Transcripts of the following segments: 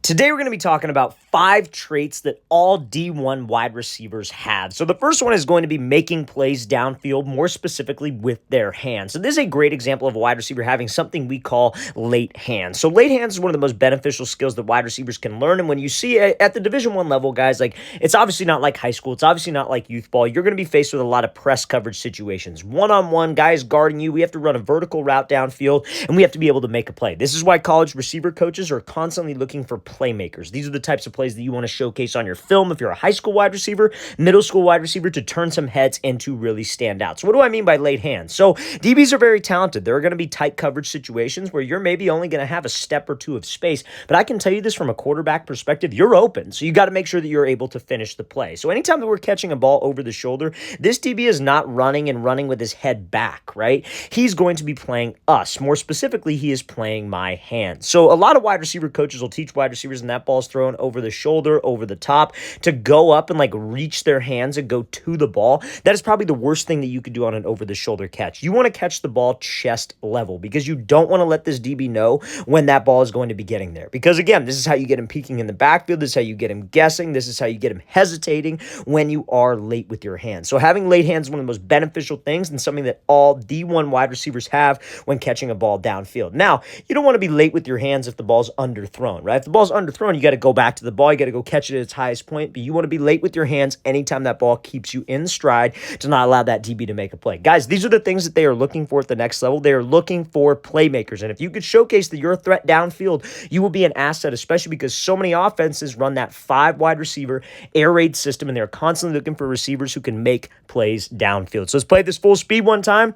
Today, we're going to be talking about 5 traits that all D1 wide receivers have. So, the first one is going to be making plays downfield, more specifically with their hands. So, this is a great example of a wide receiver having something we call late hands. So, late hands is one of the most beneficial skills that wide receivers can learn. And when you see it at the Division I level, guys, like it's obviously not like high school, it's obviously not like youth ball. You're going to be faced with a lot of press coverage situations. One-on-one, guys guarding you. We have to run a vertical route downfield, and we have to be able to make a play. This is why college receiver coaches are constantly looking for playmakers. These are the types of plays that you want to showcase on your film if you're a high school wide receiver, middle school wide receiver, to turn some heads and to really stand out. So what do I mean by late hands? So DBs are very talented. There are going to be tight coverage situations where you're maybe only going to have a step or two of space, but I can tell you this from a quarterback perspective, you're open. So you got to make sure that you're able to finish the play. So anytime that we're catching a ball over the shoulder, this DB is not running with his head back, right? He's going to be playing us. More specifically, he is playing my hands. So a lot of wide receiver coaches will teach wide receivers, and that ball's thrown over the shoulder, over the top, to go up and like reach their hands and go to the ball. That is probably the worst thing that you could do on an over-the-shoulder catch. You want to catch the ball chest level because you don't want to let this DB know when that ball is going to be getting there. Because again, this is how you get him peeking in the backfield. This is how you get him guessing. This is how you get him hesitating when you are late with your hands. So having late hands is one of the most beneficial things and something that all D1 wide receivers have when catching a ball downfield. Now, you don't want to be late with your hands if the ball's underthrown, right? If the ball's underthrown, you got to go back to the ball. You got to go catch it at its highest point, but you want to be late with your hands anytime that ball keeps you in stride to not allow that DB to make a play. Guys, these are the things that they are looking for at the next level. They are looking for playmakers, and if you could showcase that you're a threat downfield, you will be an asset, especially because so many offenses run that 5 wide receiver air raid system, and they're constantly looking for receivers who can make plays downfield. So let's play this full speed one time,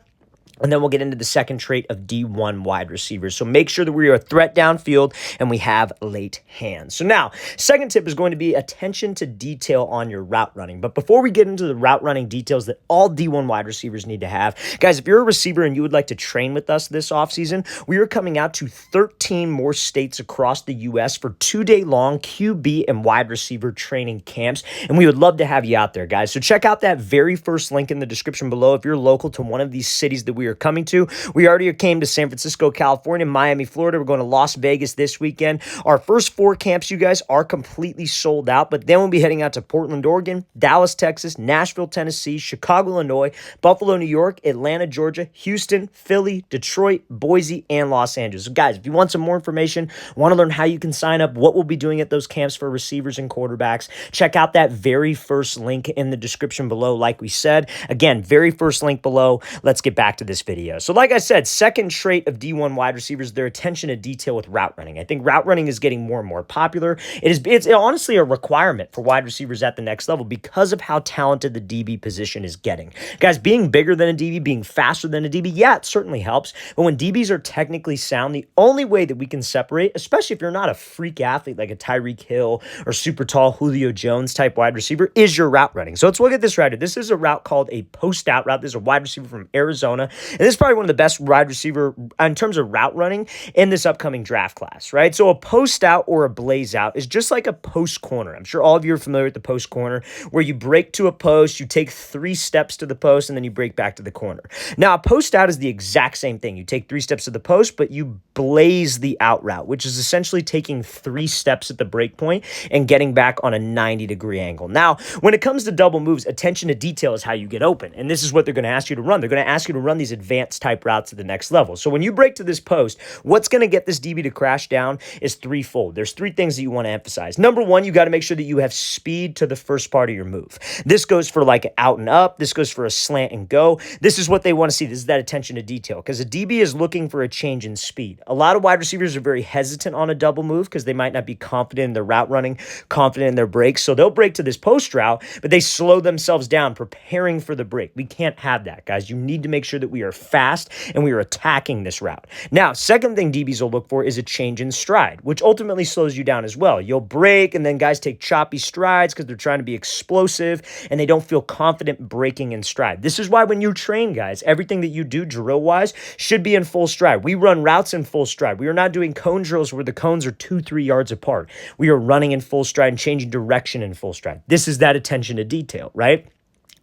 and then we'll get into the second trait of D1 wide receivers. So make sure that we are a threat downfield and we have late hands. So now, second tip is going to be attention to detail on your route running. But before we get into the route running details that all D1 wide receivers need to have, guys, if you're a receiver and you would like to train with us this offseason, we are coming out to 13 more states across the U.S. for 2-day-long QB and wide receiver training camps. And we would love to have you out there, guys. So check out that very first link in the description below if you're local to one of these cities that we are coming to. We already came to San Francisco, California, Miami, Florida. We're going to Las Vegas this weekend. Our first 4 camps, you guys, are completely sold out, but then we'll be heading out to Portland, Oregon, Dallas, Texas, Nashville, Tennessee, Chicago, Illinois, Buffalo, New York, Atlanta, Georgia, Houston, Philly, Detroit, Boise, and Los Angeles. So guys, if you want some more information, want to learn how you can sign up, what we'll be doing at those camps for receivers and quarterbacks, check out that very first link in the description below. Like we said, again, very first link below. Let's get back to this video. So like I said, second trait of D1 wide receivers, their attention to detail with route running. I think route running is getting more and more popular. It's honestly a requirement for wide receivers at the next level because of how talented the DB position is getting. Guys, being bigger than a DB, being faster than a DB, yeah, it certainly helps. But when DBs are technically sound, the only way that we can separate, especially if you're not a freak athlete like a Tyreek Hill or super tall Julio Jones type wide receiver, is your route running. So let's look at this right here. This is a route called a post out route. This is a wide receiver from Arizona. And this is probably one of the best wide receiver in terms of route running in this upcoming draft class, right? So a post out or a blaze out is just like a post corner. I'm sure all of you are familiar with the post corner, where you break to a post, you take 3 steps to the post, and then you break back to the corner. Now, a post out is the exact same thing. You take 3 steps to the post, but you blaze the out route, which is essentially taking 3 steps at the break point and getting back on a 90-degree angle. Now, when it comes to double moves, attention to detail is how you get open, and this is what they're going to ask you to run. They're going to ask you to run these advanced type routes to the next level. So when you break to this post, what's going to get this DB to crash down is threefold. There's 3 things that you want to emphasize. Number 1, you got to make sure that you have speed to the first part of your move. This goes for like out and up. This goes for a slant and go. This is what they want to see. This is that attention to detail, because a DB is looking for a change in speed. A lot of wide receivers are very hesitant on a double move because they might not be confident in their route running, confident in their breaks. So they'll break to this post route, but they slow themselves down preparing for the break. We can't have that, guys. You need to make sure that we are fast and we are attacking this route. Now, second thing DBs will look for is a change in stride, which ultimately slows you down as well. You'll break, and then guys take choppy strides because they're trying to be explosive and they don't feel confident breaking in stride. This is why when you train, guys, everything that you do drill-wise should be in full stride. We run routes in full stride. We are not doing cone drills where the cones are 2-3 yards apart. We are running in full stride and changing direction in full stride. This is that attention to detail, right?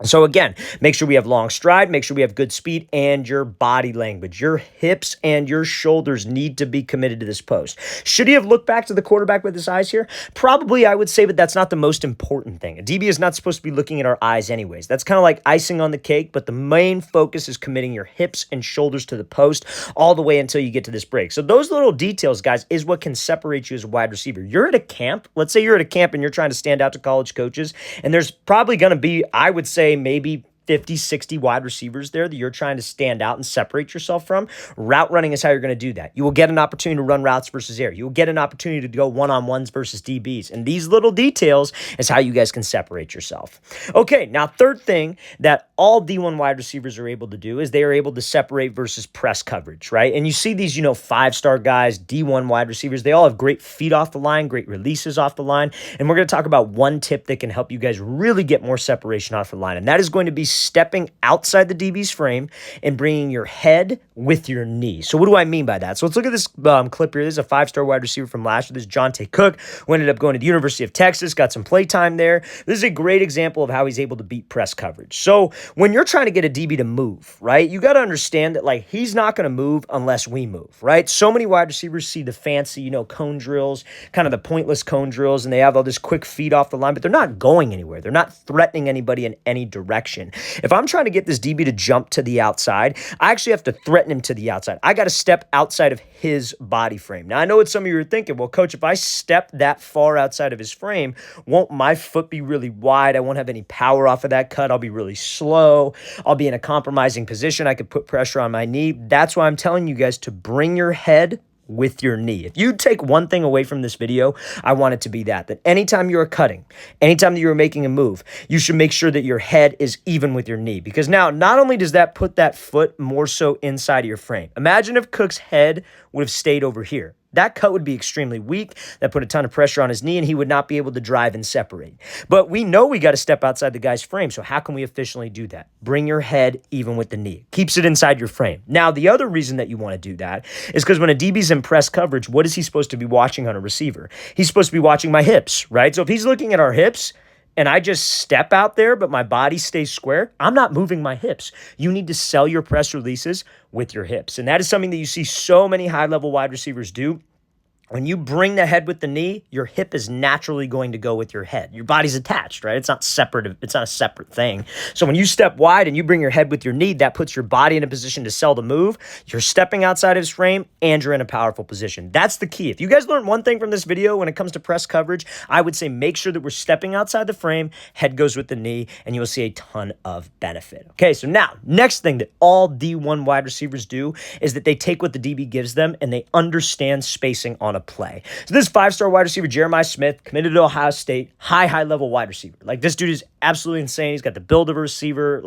So again, make sure we have long stride, make sure we have good speed, and your body language. Your hips and your shoulders need to be committed to this post. Should he have looked back to the quarterback with his eyes here? Probably, I would say, but that's not the most important thing. A DB is not supposed to be looking at our eyes anyways. That's kind of like icing on the cake, but the main focus is committing your hips and shoulders to the post all the way until you get to this break. So those little details, guys, is what can separate you as a wide receiver. You're at a camp. Let's say you're at a camp and you're trying to stand out to college coaches, and there's probably going to be, I would say, maybe 50, 60 wide receivers there that you're trying to stand out and separate yourself from. Route running is how you're going to do that. You will get an opportunity to run routes versus air. You will get an opportunity to go one-on-ones versus DBs. And these little details is how you guys can separate yourself. Okay, now third thing that all D1 wide receivers are able to do is they are able to separate versus press coverage, right? And you see these, five-star guys, D1 wide receivers, they all have great feet off the line, great releases off the line. And we're going to talk about one tip that can help you guys really get more separation off the line. And that is going to be stepping outside the DB's frame and bringing your head with your knee. So what do I mean by that? So let's look at this clip here. This is a five-star wide receiver from last year. This is Jonte Cook, who ended up going to the University of Texas, got some play time there. This is a great example of how he's able to beat press coverage. So when you're trying to get a DB to move, right, you got to understand that, he's not going to move unless we move, right? So many wide receivers see the fancy, cone drills, kind of the pointless cone drills, and they have all this quick feet off the line, but they're not going anywhere. They're not threatening anybody in any direction. If I'm trying to get this DB to jump to the outside, I actually have to threaten him to the outside. I got to step outside of his body frame. Now, I know what some of you are thinking. Well, coach, if I step that far outside of his frame, won't my foot be really wide? I won't have any power off of that cut. I'll be really slow. I'll be in a compromising position. I could put pressure on my knee. That's why I'm telling you guys to bring your head with your knee. If you take one thing away from this video, I want it to be that anytime you're cutting, anytime that you're making a move, you should make sure that your head is even with your knee, because now not only does that put that foot more so inside of your frame. Imagine if Cook's head would have stayed over here. That cut would be extremely weak. That put a ton of pressure on his knee, and he would not be able to drive and separate. But we know we got to step outside the guy's frame, so how can we efficiently do that? Bring your head even with the knee. Keeps it inside your frame. Now, the other reason that you want to do that is because when a DB's in press coverage, what is he supposed to be watching on a receiver? He's supposed to be watching my hips, right? So if he's looking at our hips, and I just step out there, but my body stays square, I'm not moving my hips. You need to sell your press releases with your hips. And that is something that you see so many high-level wide receivers do. When you bring the head with the knee, your hip is naturally going to go with your head. Your body's attached, right? It's not separate. It's not a separate thing. So when you step wide and you bring your head with your knee, that puts your body in a position to sell the move. You're stepping outside of his frame, and you're in a powerful position. That's the key. If you guys learned one thing from this video when it comes to press coverage, I would say make sure that we're stepping outside the frame, head goes with the knee, and you will see a ton of benefit. Okay, so now, next thing that all D1 wide receivers do is that they take what the DB gives them and they understand spacing on a play. So this five-star wide receiver, Jeremiah Smith, committed to Ohio State, high-level wide receiver. This dude is absolutely insane. He's got the build of a receiver,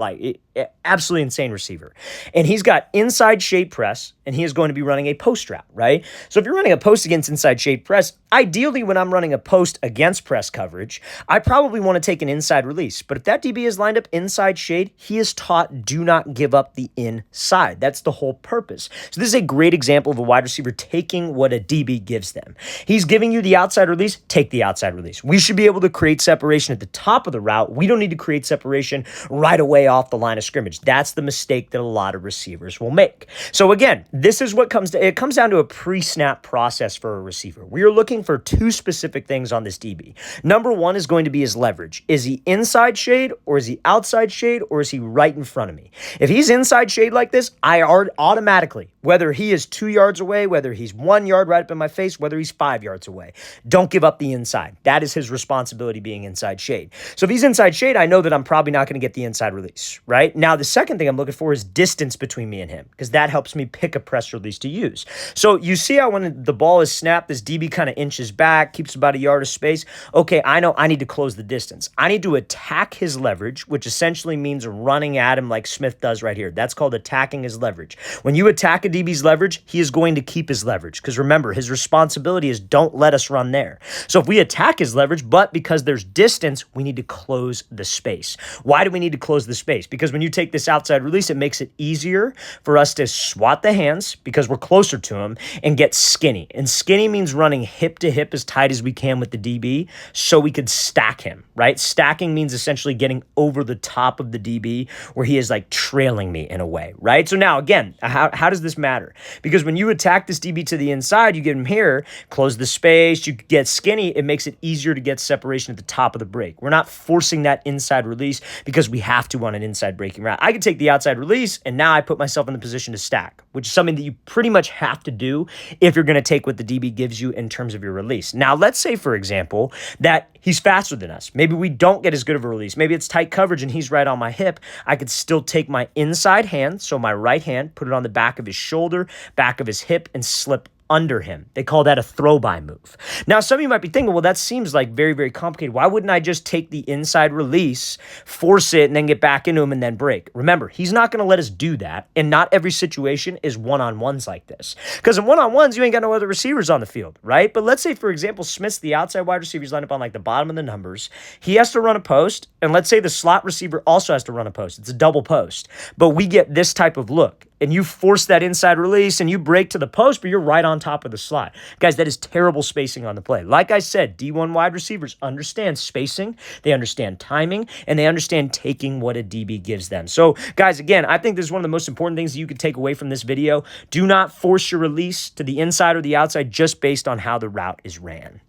absolutely insane receiver. And he's got inside shade press, and he is going to be running a post route, right? So if you're running a post against inside shade press, ideally when I'm running a post against press coverage, I probably want to take an inside release. But if that DB is lined up inside shade, he is taught do not give up the inside. That's the whole purpose. So this is a great example of a wide receiver taking what a DB gives them. He's giving you the outside release, take the outside release. We should be able to create separation at the top of the route. We don't need to create separation right away off the line of scrimmage. That's the mistake that a lot of receivers will make. So again, this is what comes down to a pre-snap process for a receiver. We are looking for two specific things on this DB. Number one is going to be his leverage. Is he inside shade, or is he outside shade, or is he right in front of me? If he's inside shade like this, I automatically, whether he is 2 yards away, whether he's 1 yard right up in my face, whether he's 5 yards away, don't give up the inside. That is his responsibility, being inside shade. So if he's inside shade, I know that I'm probably not going to get the inside release, right? Now, the second thing I'm looking for is distance between me and him, because that helps me pick a press release to use. So you see how when the ball is snapped, this DB kind of inches back, keeps about a yard of space. Okay, I know I need to close the distance. I need to attack his leverage, which essentially means running at him like Smith does right here. That's called attacking his leverage. When you attack a DB's leverage, he is going to keep his leverage, because remember, his responsibility is don't let us run there. So if we attack his leverage, but because there's distance, we need to close the space. Why do we need to close the space? Because when you take this outside release, it makes it easier for us to swat the hands hands because we're closer to him and get skinny. And skinny means running hip to hip as tight as we can with the DB so we could stack him, right? Stacking means essentially getting over the top of the DB where he is like trailing me in a way, right? So now again, how does this matter? Because when you attack this DB to the inside, you get him here, close the space, you get skinny, it makes it easier to get separation at the top of the break. We're not forcing that inside release because we have to on an inside breaking route. I can take the outside release and now I put myself in the position to stack, which is something that you pretty much have to do if you're going to take what the DB gives you in terms of your release. Now, let's say, for example, that he's faster than us. Maybe we don't get as good of a release. Maybe it's tight coverage and he's right on my hip. I could still take my inside hand, so my right hand, put it on the back of his shoulder, back of his hip, and slip under him. They call that a throw-by move. Now, some of you might be thinking, well, that seems like very, very complicated. Why wouldn't I just take the inside release, force it, and then get back into him and then break? Remember, he's not going to let us do that, and not every situation is one-on-ones like this. Because in one-on-ones, you ain't got no other receivers on the field, right? But let's say, for example, Smith's the outside wide receiver. He's lined up on like the bottom of the numbers. He has to run a post, and let's say the slot receiver also has to run a post. It's a double post. But we get this type of look. And you force that inside release and you break to the post, but you're right on top of the slot. Guys, that is terrible spacing on the play. Like I said, D1 wide receivers understand spacing, they understand timing, and they understand taking what a DB gives them. So, guys, again, I think this is one of the most important things that you can take away from this video. Do not force your release to the inside or the outside just based on how the route is ran.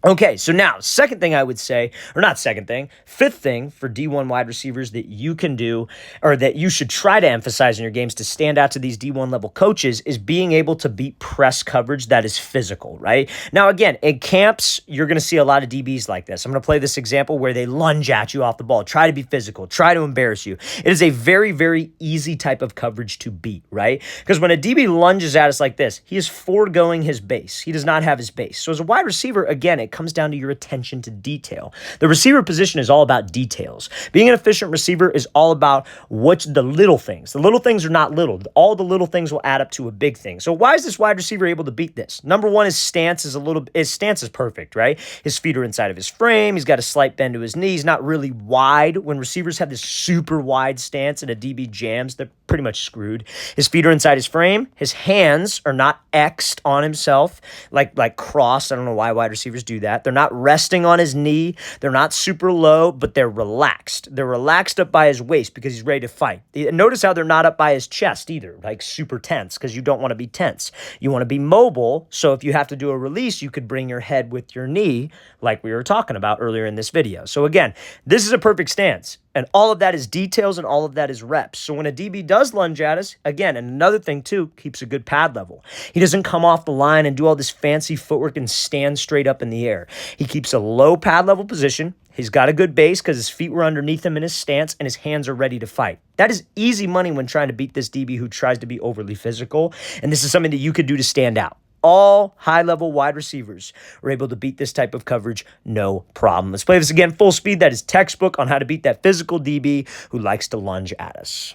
Okay, so now, second thing I would say, or not second thing, fifth thing for D1 wide receivers that you can do, or that you should try to emphasize in your games to stand out to these D1 level coaches, is being able to beat press coverage that is physical, right? Now, again, in camps, you're going to see a lot of DBs like this. I'm going to play this example where they lunge at you off the ball, try to be physical, try to embarrass you. It is a very, very easy type of coverage to beat, right? Because when a DB lunges at us like this, he is foregoing his base. He does not have his base. So as a wide receiver, again, it comes down to your attention to detail. The receiver position is all about details. Being an efficient receiver is all about what's the little things. The little things are not little. All the little things will add up to a big thing. So why is this wide receiver able to beat this? Number one, his stance is perfect, right? His feet are inside of his frame. He's got a slight bend to his knees, not really wide. When receivers have this super wide stance and a DB jams, they're pretty much screwed. His feet are inside his frame. His hands are not X'd on himself, like crossed. I don't know why wide receivers do that. They're not resting on his knee. They're not super low, but they're relaxed. They're relaxed up by his waist because he's ready to fight. Notice how they're not up by his chest either, like super tense, because you don't want to be tense. You want to be mobile, so if you have to do a release, you could bring your head with your knee, like we were talking about earlier in this video. So again, this is a perfect stance. And all of that is details and all of that is reps. So when a DB does lunge at us, again, and another thing too, keeps a good pad level. He doesn't come off the line and do all this fancy footwork and stand straight up in the air. He keeps a low pad level position. He's got a good base because his feet were underneath him in his stance and his hands are ready to fight. That is easy money when trying to beat this DB who tries to be overly physical. And this is something that you could do to stand out. All high-level wide receivers are able to beat this type of coverage, no problem. Let's play this again full speed. That is textbook on how to beat that physical DB who likes to lunge at us.